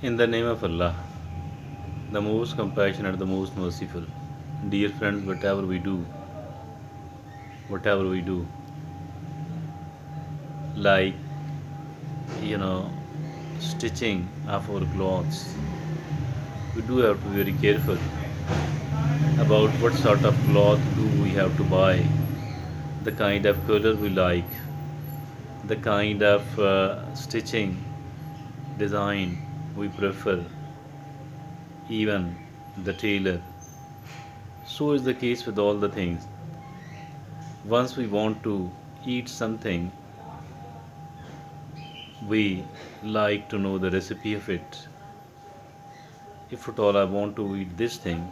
In the name of Allah, the most compassionate, the most merciful. Dear friends, whatever we do, like, you know, stitching of our clothes, we do have to be very careful about what sort of cloth do we have to buy, the kind of color we like, the kind of stitching design we prefer, even the tailor. So is the case with all the things. Once we want to eat something, we like to know the recipe of it. If at all I want to eat this thing,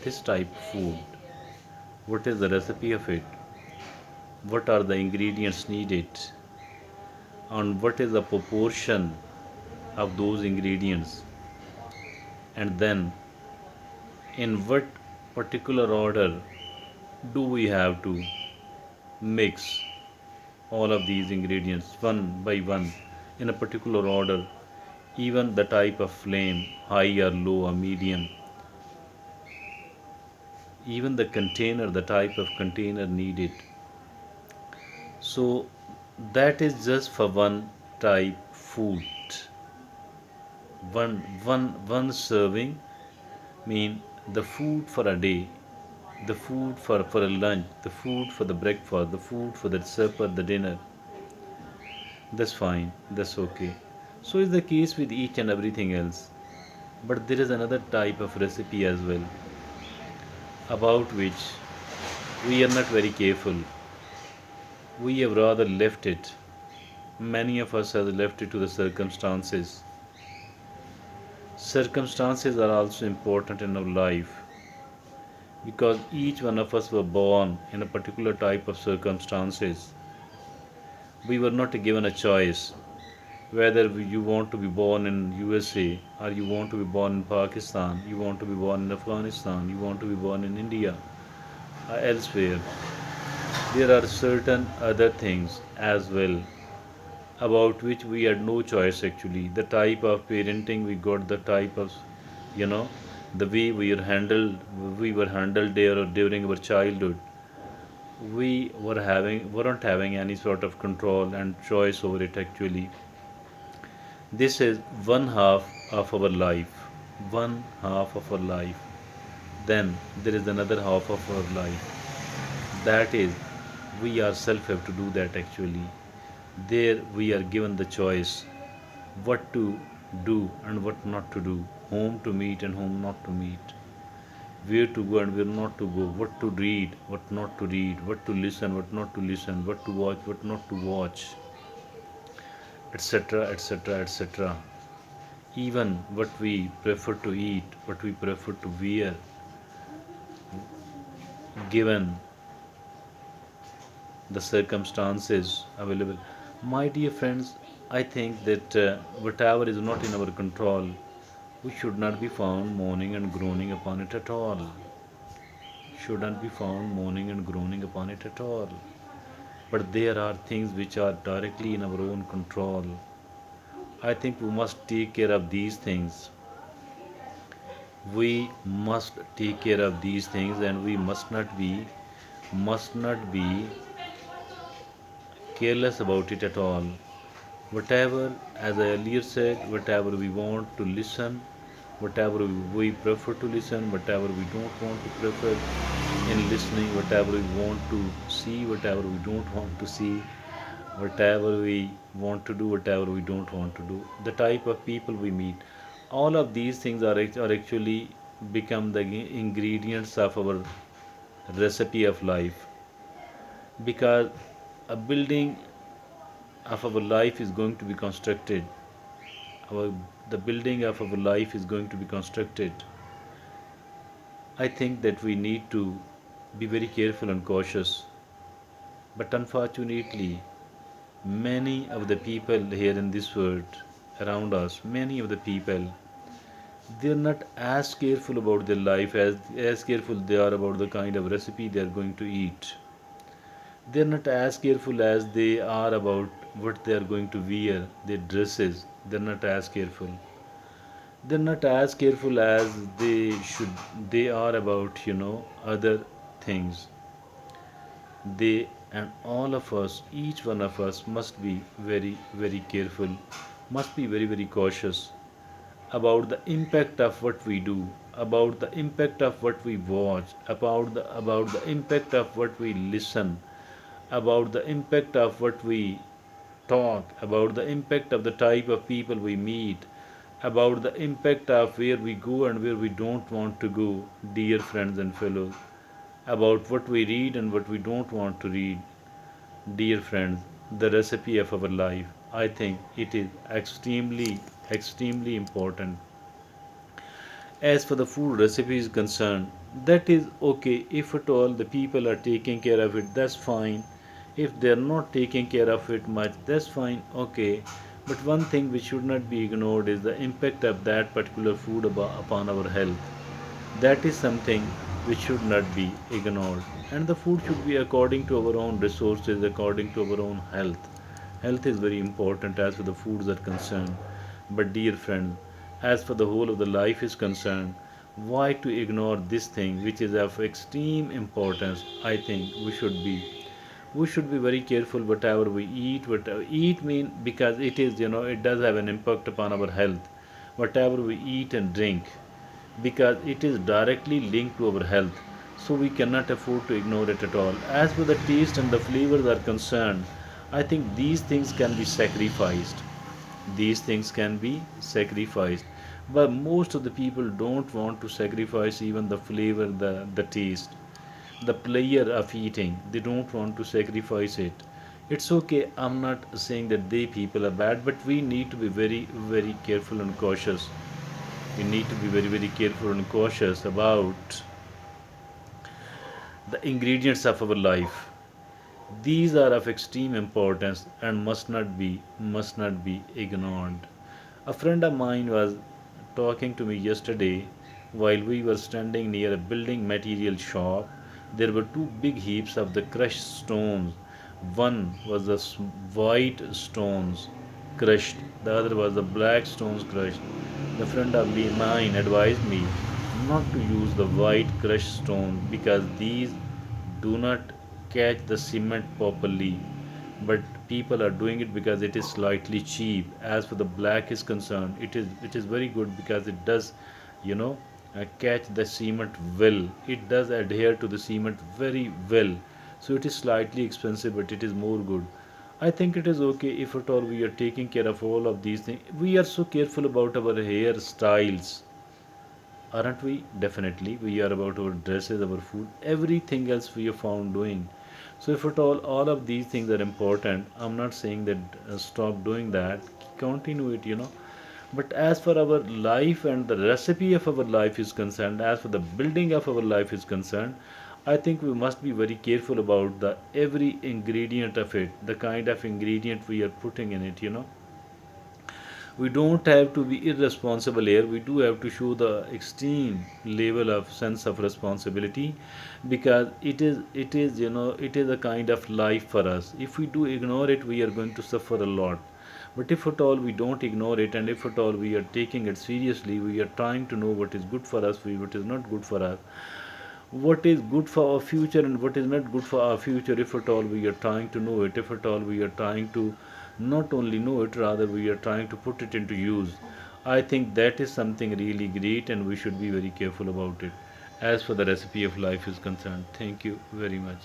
this type of food, what is the recipe of it? What are the ingredients needed? And what is the proportion of those ingredients? And then, in what particular order do we have to mix all of these ingredients one by one in a particular order? Even the type of flame, high or low or medium, even the container, the type of container needed. So that is just for one type food. One serving mean the food for a day, the food for a lunch, the food for the breakfast, the food for the supper, the dinner. That's fine, that's okay. So is the case with each and everything else. But there is another type of recipe as well, about which we are not very careful. We have rather left it. Many of us have left it to the circumstances. Circumstances are also important in our life because each one of us were born in a particular type of circumstances. We were not given a choice whether you want to be born in USA or you want to be born in Pakistan, you want to be born in Afghanistan, you want to be born in India or elsewhere. There are certain other things as well about which we had no choice actually. The type of parenting we got, the type of, you know, the way we were handled there or during our childhood. Weren't having any sort of control and choice over it actually. This is one half of our life. One half of our life. Then there is another half of our life. That is, we ourselves have to do that actually. There we are given the choice what to do and what not to do, whom to meet and whom not to meet, where to go and where not to go, what to read, what not to read, what to listen, what not to listen, what to watch, what not to watch, etc., etc., etc. Even what we prefer to eat, what we prefer to wear, given the circumstances available. My dear friends, I think that whatever is not in our control, we should not be found moaning and groaning upon it at all. Shouldn't be found moaning and groaning upon it at all. But there are things which are directly in our own control. I think we must take care of these things. We must take care of these things and we must not be careless about it at all. Whatever, as I earlier said, whatever we want to listen, whatever we prefer to listen, whatever we don't want to prefer in listening, whatever we want to see, whatever we don't want to see, whatever we want to do, whatever we don't want to do, the type of people we meet, all of these things are actually become the ingredients of our recipe of life because a building of our life is going to be constructed. Our, the building of our life is going to be constructed. I think that we need to be very careful and cautious. But unfortunately, many of the people here in this world around us, many of the people, they're not as careful about their life as careful they are about the kind of recipe they are going to eat. They're not as careful as they are about what they are going to wear, their dresses. They're not as careful. they're not as careful as they should. They are about, other things. They and all of us, each one of us, must be very, very careful, must be very, very cautious about the impact of what we do, about the impact of what we watch, about the impact of what we listen, about the impact of what we talk, about the impact of the type of people we meet, about the impact of where we go and where we don't want to go, dear friends and fellows, about what we read and what we don't want to read, dear friends, the recipe of our life. I think it is extremely, extremely important. As for the food recipe is concerned, that is okay if at all the people are taking care of it, that's fine. If they are not taking care of it much, that's fine, okay. But one thing which should not be ignored is the impact of that particular food upon our health. That is something which should not be ignored. And the food should be according to our own resources, according to our own health. Health is very important as far the foods are concerned. But dear friend, as for the whole of the life is concerned, why to ignore this thing which is of extreme importance? I think we should be very careful whatever we eat. Whatever eat mean, because it is, it does have an impact upon our health. Whatever we eat and drink, because it is directly linked to our health, so we cannot afford to ignore it at all. As for the taste and the flavors are concerned, I think these things can be sacrificed. These things can be sacrificed, but most of the people don't want to sacrifice even the flavor, the taste, the pleasure of eating. They don't want to sacrifice it. It's okay, I'm not saying that they people are bad, but we need to be very, very careful and cautious. We need to be very, very careful and cautious about the ingredients of our life. These are of extreme importance and must not be ignored. A friend of mine was talking to me yesterday while we were standing near a building material shop. There were two big heaps of the crushed stones. One was the white stones crushed, the other was the black stones crushed. The friend of mine advised me not to use the white crushed stone because these do not catch the cement properly, but people are doing it because it is slightly cheap. As for the black is concerned, it is very good because it does, you know catch the cement well. It does adhere to the cement very well. So it is slightly expensive, but it is more good. I think it is okay if at all we are taking care of all of these things. We are so careful about our hairstyles, aren't we? Definitely. We are about our dresses, our food, everything else we are found doing. So, if at all of these things are important, I'm not saying that stop doing that, continue it. But as for our life and the recipe of our life is concerned, as for the building of our life is concerned, I think we must be very careful about the every ingredient of it, the kind of ingredient we are putting in it. We don't have to be irresponsible here. We do have to show the extreme level of sense of responsibility, because it is a kind of life for us. If we do ignore it, we are going to suffer a lot. But if at all we don't ignore it, and if at all we are taking it seriously, we are trying to know what is good for us, what is not good for us, what is good for our future and what is not good for our future. If at all we are trying to know it, if at all we are trying to not only know it, rather we are trying to put it into use, I think that is something really great, and we should be very careful about it. As for the recipe of life is concerned, thank you very much.